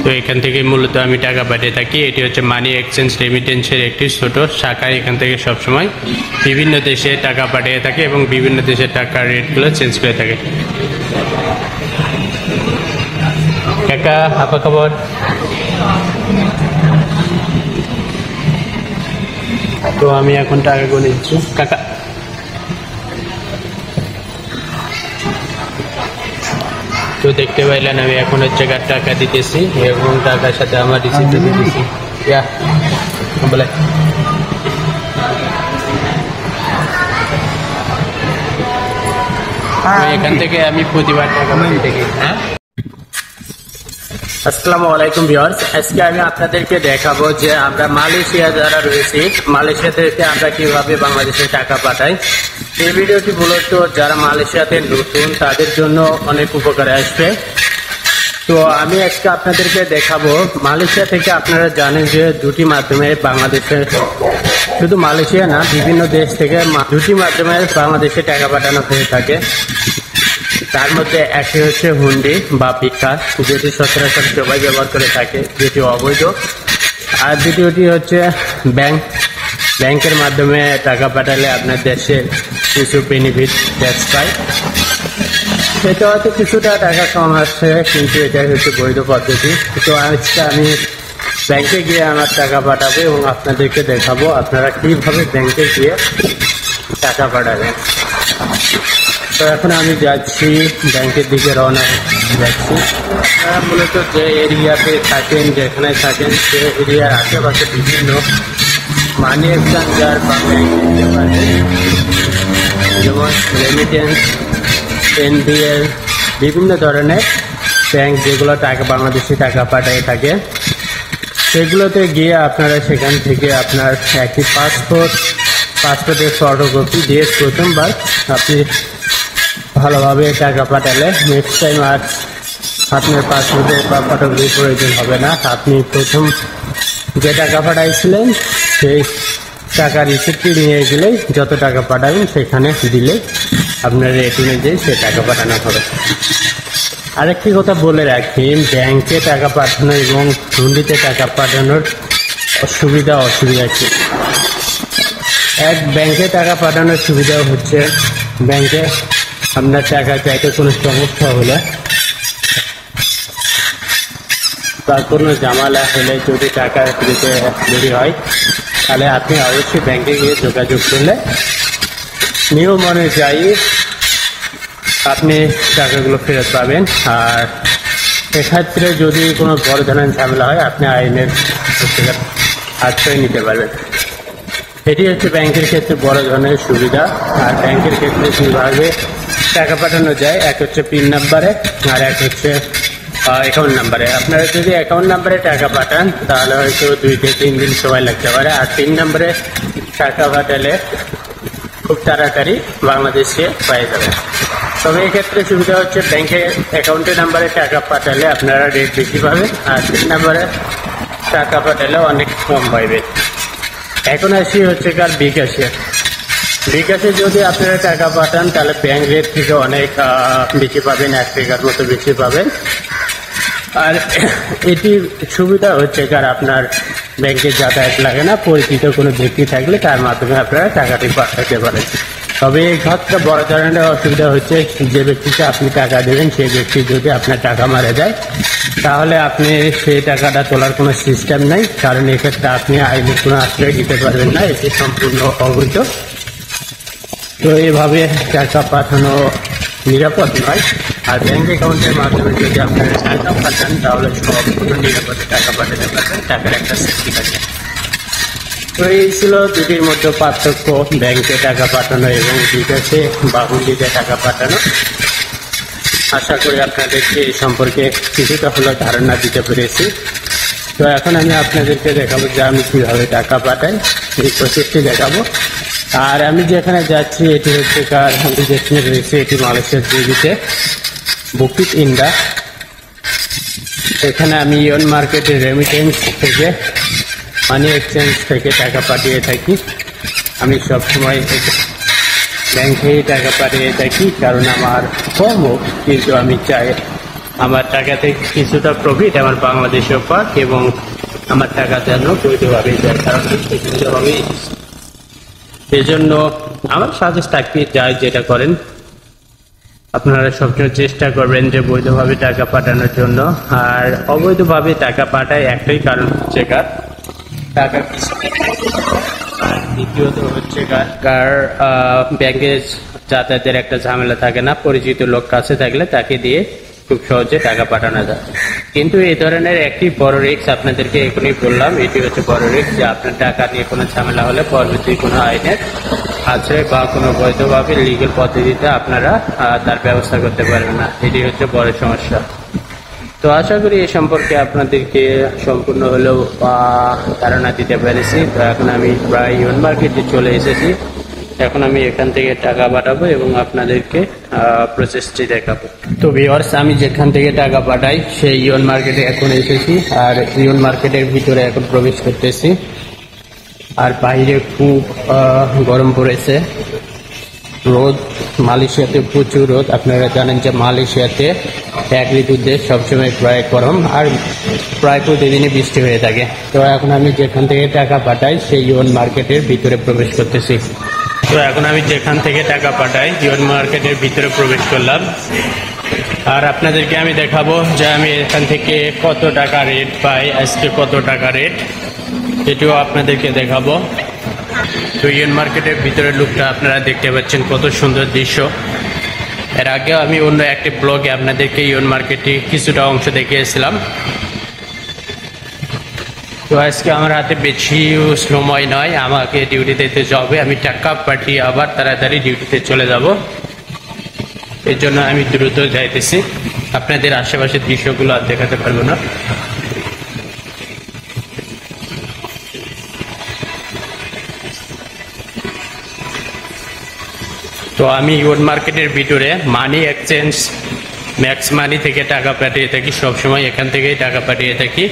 তো এখান থেকে মূলত আমি টাকা পাঠিয়ে থাকি। এটি হচ্ছে মানি এক্সচেঞ্জ রেমিটেন্সের একটি ছোট শাখা। এখান থেকে সবসময় বিভিন্ন দেশে টাকা পাঠিয়ে থাকে এবং বিভিন্ন দেশের টাকার রেটগুলো চেঞ্জ করে থাকে। কাকা, apa kabar? তো আমি এখন টাকা গুনে দিচ্ছি। কাকা, তো দেখতে পাইলেন আমি এখন হচ্ছে টাকা দিতেছি এবং টাকার সাথে আমার রিসিপ্ট দিতেছি। বলে এখান থেকে আমি প্রতিবার টাকা পাঠিয়ে থাকি। হ্যাঁ, আসসালামু আলাইকুম ভিউয়ার্স। আজকে আমি আপনাদেরকে দেখাবো যে আমরা মালয়েশিয়া যারা রয়েছি, মালয়েশিয়া থেকে আমরা কিভাবে বাংলাদেশে টাকা পাঠাই। এই ভিডিওটি মূলত যারা মালয়েশিয়াতে নতুন তাদের জন্য অনেক উপকারে আসবে। তো আমি আজকে আপনাদেরকে দেখাবো মালয়েশিয়া থেকে আপনারা জানেন যে দুটি মাধ্যমে বাংলাদেশে, শুধু মালয়েশিয়া না বিভিন্ন দেশ থেকে দুটি মাধ্যমে বাংলাদেশে টাকা পাঠানো হয়ে থাকে। তার মধ্যে একটি হচ্ছে হুন্ডি বা বিকাশ, যেটি সচরাচর সবাই ব্যবহার করে থাকে, যেটি অবৈধ। আর দ্বিতীয়টি হচ্ছে ব্যাংকের মাধ্যমে টাকা পাঠালে আপনার দেশের কিছু বেনিফিট ট্যাক্স পায়। সেটা হয়তো কিছুটা টাকা কম আসছে, কিন্তু এটাই হচ্ছে বৈধ পদ্ধতি। তো আজকে আমি ব্যাংকে গিয়ে আমার টাকা পাঠাবো এবং আপনাদেরকে দেখাবো আপনারা কিভাবে ব্যাংকে গিয়ে টাকা পাঠাবেন। তো এখন আমি যাচ্ছি ব্যাংকের দিকে, রওনা যাচ্ছি। আপনারা মূলত যে এরিয়াতে থাকেন, যেখানে থাকেন, সে এরিয়ার আশেপাশে বিভিন্ন মানি এক্সচেঞ্জার বা ব্যাংক দিতে পারবেন, যেমন রেমিটেন্স, এনবিএল, বিভিন্ন ধরনের ব্যাংক যেগুলো টাকা বাংলাদেশে টাকা পাঠিয়ে থাকে। সেগুলোতে গিয়ে আপনারা সেখান থেকে আপনার একটি পাসপোর্টের ফটোকপি দিয়ে প্রথমবার আপনি ভালোভাবে টাকা পাঠালে নেক্সট টাইম আর আপনার পাসপোর্টের বা ফটোকপির প্রয়োজন হবে না। আপনি প্রথম যে টাকা পাঠাইছিলেন সেই টাকা রিসিপ্টটি নিয়ে গেলেই যত টাকা পাঠাবেন সেখানে দিলে আপনার রেট অনুযায়ী সে টাকা পাঠানো হবে। আরেকটি কথা বলে রাখি, ব্যাংকে টাকা পাঠানো এবং হুন্ডিতে টাকা পাঠানোর সুবিধা অসুবিধা কি। ব্যাংকে টাকা পাঠানোর সুবিধা হচ্ছে, ব্যাংকে আপনার টাকা চাইতে কোনো সমস্যা হলে বা কোনো ঝামেলা হলে, যদি টাকা দিতে দেরি হয়, তাহলে আপনি অবশ্যই ব্যাংকে গিয়ে যোগাযোগ করলে নিয়ম অনুযায়ী আপনি টাকাগুলো ফেরত পাবেন। আর এক্ষেত্রে যদি কোনো বড় ধরনের ঝামেলা হয়, আপনি আইনের আশ্রয় নিতে পারবেন। এটি হচ্ছে ব্যাংকের ক্ষেত্রে বড় ধরনের সুবিধা। আর ব্যাংকের ক্ষেত্রে দুইভাবে টাকা পাঠানো যায়, এক হচ্ছে পিন নাম্বারে আর এক হচ্ছে অ্যাকাউন্ট নাম্বারে। আপনারা যদি অ্যাকাউন্ট নাম্বারে টাকা পাঠান তাহলে হয়তো 2 থেকে 3 দিন সময় লাগতে পারে, আর পিন নাম্বারে টাকা পাঠালে খুব তাড়াতাড়ি বাংলাদেশে পেয়ে যাবেন। তবে এক্ষেত্রে সুবিধা হচ্ছে ব্যাংকে অ্যাকাউন্টের নাম্বারে টাকা পাঠালে আপনারা রেট বেশি পাবেন, আর পিন নাম্বারে টাকা পাঠালে অনেক কম পাইবেন। এখন আসি হচ্ছে কার বিকাশে যদি আপনারা টাকা পাঠান তাহলে ব্যাংক রেট থেকে অনেক বেশি পাবেন, 1 টাকার মতো বেশি পাবেন। আর এটি সুবিধা হচ্ছে কার আপনার ব্যাংকে যাতায়াত লাগে না, পরিচিত কোনো ব্যক্তি থাকলে তার মাধ্যমে আপনারা টাকাটি পাঠাতে পারেন। তবে এই ক্ষেত্রে বড় ধরনের অসুবিধা হচ্ছে, যে ব্যক্তিকে আপনি টাকা দেবেন সেই ব্যক্তি যদি আপনার টাকা মারা যায় তাহলে আপনি সেই টাকাটা তোলার কোনো সিস্টেম নেই, কারণ এক্ষেত্রে আপনি আইনের কোনো আশ্রয় দিতে পারবেন না, এটি সম্পূর্ণ অবৈধ। তো এইভাবে টাকা পাঠানো নিরাপদ নয়। আর ব্যাংক অ্যাকাউন্টের মাধ্যমে যদি আপনারা টাকা পাঠান তাহলে সম্পূর্ণ নিরাপদে টাকা পাঠাতে পারবেন, টাকার একটা সেফটি থাকে। তো এই ছিল দুটির মধ্যে পার্থক্য, ব্যাংকে টাকা পাঠানো এবং বিকাশে বা হুন্ডিতে টাকা পাঠানো। আশা করি আপনাদেরকে এই সম্পর্কে কিছুটা হলেও ধারণা দিতে পেরেছি। তো এখন আমি আপনাদেরকে দেখাবো যে আমি কীভাবে টাকা পাঠাই, এই প্রসেসটি দেখাবো। আর আমি যেখানে যাচ্ছি এটি হচ্ছে আমি যেখানে রয়েছে এটি মালয়েশিয়ার জিবিতে বুকিট ইন্ডা। এখানে আমি ইয়ন মার্কেটের রেমিটেন্স থেকে মানি এক্সচেঞ্জ থেকে টাকা পাঠিয়ে থাকি। আমি সবসময় ব্যাংকেই টাকা পাঠিয়ে থাকি, কারণ আমার কম হোক কিন্তু আমি চাই আমার টাকাতে কিছুটা প্রফিট আমার বাংলাদেশেও পাক এবং আমার টাকা যেন বৈধভাবেই যায়, কারণ বৈধভাবেই এই জন্য আমার সাজেস্ট থাকবে যাই যেটা করেন আপনারা সবসময় চেষ্টা করবেন যে বৈধভাবে টাকা পাঠানোর জন্য। আর অবৈধভাবে টাকা পাঠায় একটাই কারণ হচ্ছে টাকা আর দ্বিতীয়ত হচ্ছে কার ব্যাংকে যাতায়াতের একটা ঝামেলা থাকে না, পরিচিত লোক কাছে থাকলে তাকে দিয়ে খুব সহজে টাকা পাঠানো যায়। কিন্তু এই ধরনের একটি বড় রিস্ক আপনাদেরকে এখনই বললাম, এটি হচ্ছে বড় রিস্ক যে আপনার টাকা নিয়ে কোনো ঝামেলা হলে পরবর্তী কোনো আইনের আশ্রয় বা কোনো বৈধভাবে লিগ্যাল পদ্ধতিতে আপনারা তার ব্যবস্থা করতে পারবেন না, এটি হচ্ছে বড় সমস্যা। তো আশা করি এই সম্পর্কে আপনাদেরকে সম্পূর্ণ হলেও ধারণা দিতে পেরেছি। তো এখন আমি প্রায় ইউন মার্কেটে চলে এসেছি, এখন আমি এখান থেকে টাকা পাঠাবো এবং আপনাদেরকে প্রসেসটি দেখাবো। তো ভিউয়ার্স, আমি যেখান থেকে টাকা পাঠাই সেই ইউন মার্কেটে এখন এসেছি, আর ইউন মার্কেটের ভিতরে এখন প্রবেশ করতেছি। আর বাইরে খুব গরম পড়েছে, রোদ, মালয়েশিয়াতে প্রচুর রোদ। আপনারা জানেন যে মালয়েশিয়াতে এক ঋতুতে সবসময় প্রায় গরম আর প্রায় প্রতিদিনই বৃষ্টি হয়ে থাকে। তো এখন আমি যেখান থেকে টাকা পাঠাই সেই ইউন মার্কেটের ভিতরে প্রবেশ করতেছি। তো এখন আমি যেখান থেকে টাকা পাঠাই ইউন মার্কেটের ভিতরে প্রবেশ করলাম, আর আপনাদেরকে আমি দেখাবো যে আমি এখান থেকে কত টাকা রেট পাই, আজকে কত টাকা রেট, এটিও আপনাদেরকে দেখাবো। তো ইউন মার্কেটের ভিতরের লুকটা আপনারা দেখতে পাচ্ছেন, কত সুন্দর দৃশ্য। এর আগে আমি অন্য একটি ব্লগে আপনাদেরকে ইউন মার্কেটে কিছুটা অংশ দেখিয়েছিলাম। তো আজকে আমার হাতে বেশি সময় নয়, আমাকে ডিউটিতে যেতে হবে, আমি টাকা পাঠিয়ে আবার তাড়াতাড়ি ডিউটিতে চলে যাব, এর জন্য আমি দ্রুত যাইতেছি। আপনাদের আশেপাশের দৃশ্যগুলো আর দেখাতে পারবো না। তো আমি ইউন মার্কেটের ভিতরে মানি এক্সচেঞ্জ ম্যাক্স মানি থেকে টাকা পাঠিয়ে থাকি, সবসময় এখান থেকেই টাকা পাঠিয়ে থাকি।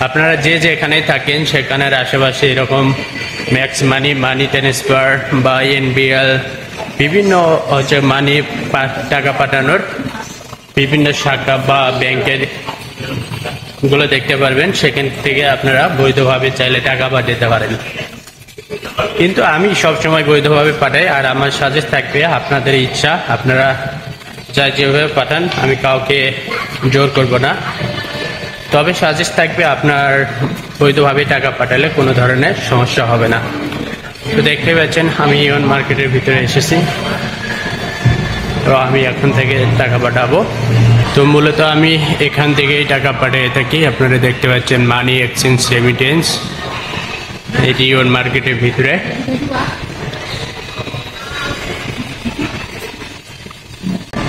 আপনারা যে যেখানেই থাকেন সেখানের আশেপাশে এরকম ম্যাক্স মানি, মানি ট্রান্সফার বা এনবিএল বিভিন্ন হচ্ছে মানি টাকা পাঠানোর বিভিন্ন শাখা বা ব্যাংকের গুলো দেখতে পারবেন, সেখান থেকে আপনারা বৈধভাবে চাইলে টাকা পাঠাতে পারেন। কিন্তু আমি সবসময় বৈধভাবে পাঠাই, আর আমার সাজেস্ট থাকবে আপনাদের ইচ্ছা, আপনারা যা যেভাবে পাঠান, আমি কাউকে জোর করব না। তবে সাজেস্ট থাকবে আপনার বৈধভাবে টাকা পাঠালে কোনো ধরনের সমস্যা হবে না। তো দেখতে পাচ্ছেন আমি ইউন মার্কেটের ভিতরে এসেছি, তো আমি এখন থেকে টাকা পাঠাবো। তো মূলত আমি এখান থেকেই টাকা পাঠিয়ে থাকি। আপনারা দেখতে পাচ্ছেন মানি এক্সচেঞ্জ রেমিটেন্স, এটি ইউন মার্কেটের ভিতরে।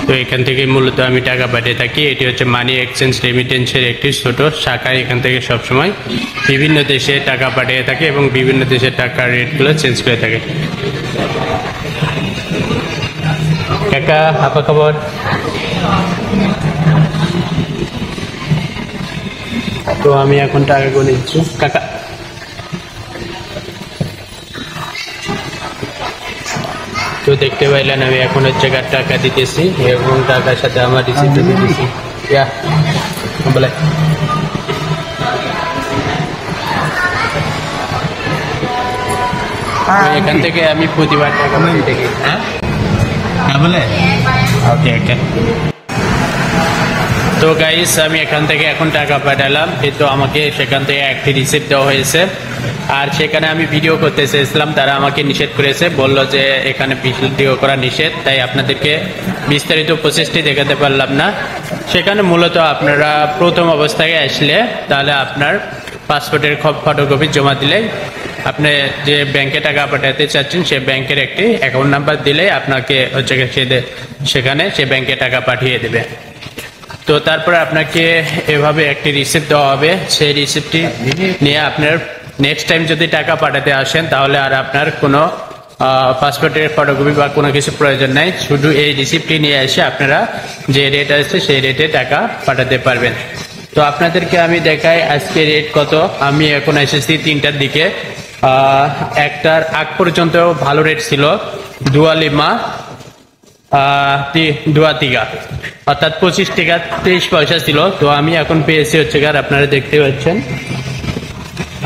তো এখান থেকে মূলত আমি টাকা পাঠিয়ে থাকি। এটি হচ্ছে মানি এক্সচেঞ্জ রেমিটেন্সের একটি ছোট শাখা। এখান থেকে সবসময় বিভিন্ন দেশে টাকা পাঠিয়ে থাকে এবং বিভিন্ন দেশের টাকার রেটগুলো চেঞ্জ করে থাকে। কাকা, apa kabar? তো আমি এখন টাকা গুনে দিচ্ছি। কাকা, তো দেখতে পাইলেন আমি এখন হচ্ছে টাকা দিতেছি এবং টাকার সাথে আমার রিসিপ্ট দিতেছি। বলে এখান থেকে আমি প্রতিবার টাকা পাঠিয়ে থাকি। হ্যাঁ বলে ওকে ওকে। তো গাইস, আমি এখান থেকে এখন টাকা পাঠালাম, কিন্তু আমাকে সেখান থেকে একটি রিসিপ্ট দেওয়া হয়েছে। আর সেখানে আমি ভিডিও করতে চেয়েছিলাম, তারা আমাকে নিষেধ করেছে, বলল যে এখানে ভিডিও করা নিষেধ, তাই আপনাদেরকে বিস্তারিত প্রসেসটি দেখাতে পারলাম না। সেখানে মূলত আপনারা প্রথম অবস্থায় আসলে তাহলে আপনার পাসপোর্টের ফটোকপি জমা দিলে আপনি যে ব্যাংকে টাকা পাঠাতে চাচ্ছেন সে ব্যাংকের একটি অ্যাকাউন্ট নাম্বার দিলে আপনাকে হচ্ছে সেখানে সে ব্যাংকে টাকা পাঠিয়ে দেবে। তো তারপরে আপনাকে এভাবে একটি রিসিপ্ট দেওয়া হবে। সেই রিসিপ্টটি নিয়ে আপনার নেক্সট টাইম যদি টাকা পাঠাতে আসেন তাহলে আর আপনার কোনো পাসপোর্টের ফটোকপি বা কোনো কিছু প্রয়োজন নাই, শুধু এই রিসিপ্টটি নিয়ে এসে আপনারা যে রেট আছে সেই রেটে টাকা পাঠাতে পারবেন। তো আপনাদেরকে আমি দেখাই আজকে রেট কত। আমি এখন এসেছি 3টার দিকে, একটার আগ পর্যন্ত ভালো রেট ছিল। দুয়ালিমা দুয়া তিগা, অর্থাৎ 25 টাকা 23 পয়সা ছিল। তো আমি এখন পেয়েছি হচ্ছে কার, আপনারা দেখতে পাচ্ছেন,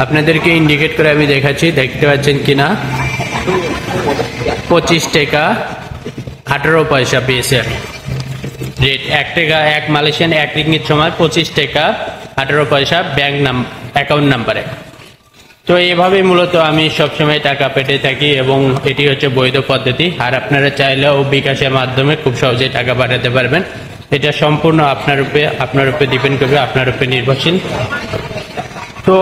আপনাদেরকে ইন্ডিকেট করে আমি দেখাচ্ছি, দেখতে পাচ্ছেন কিনা, 25 টাকা 18 পয়সা পেয়েছি আমি। রেট 1 টাকা, 1 মালয়েশিয়ান 1 রিঙ্গিত সমান 25 টাকা 18 পয়সা ব্যাংক অ্যাকাউন্ট নাম্বারে। তো এইভাবে মূলত আমি সবসময় টাকা পেতে থাকি এবং এটি হচ্ছে বৈধ পদ্ধতি। আর আপনারা চাইলেও বিকাশের মাধ্যমে খুব সহজেই টাকা পাঠাতে পারবেন। এটা সম্পূর্ণ আপনার উপরে ডিপেন্ড করবে, আপনার উপরে নির্ভরশীল। তো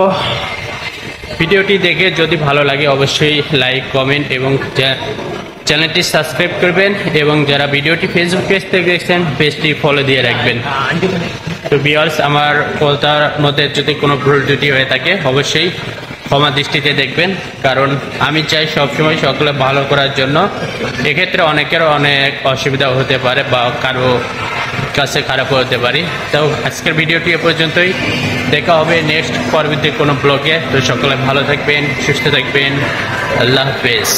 ভিডিওটি দেখে যদি ভালো লাগে অবশ্যই লাইক, কমেন্ট এবং চ্যানেলটি সাবস্ক্রাইব করবেন, এবং যারা ভিডিওটি ফেসবুক পেজ থেকে দেখছেন পেজটি ফলো দিয়ে রাখবেন। তো ভিউয়ার্স, আমার কথার মধ্যে যদি কোনো ভুল ত্রুটি হয়ে থাকে অবশ্যই ক্ষমা দৃষ্টিতে দেখবেন, কারণ আমি চাই সবসময় সকলে ভালো করার জন্য। এক্ষেত্রে অনেকের অনেক অসুবিধা হতে পারে বা কারো কাছে খারাপ হতে পারে। তো আজকের ভিডিওটি এ পর্যন্তই, দেখা হবে নেক্সট পরবর্তী কোনো ব্লগে। তো সকলে ভালো থাকবেন, সুস্থ থাকবেন, আল্লাহ হাফেজ।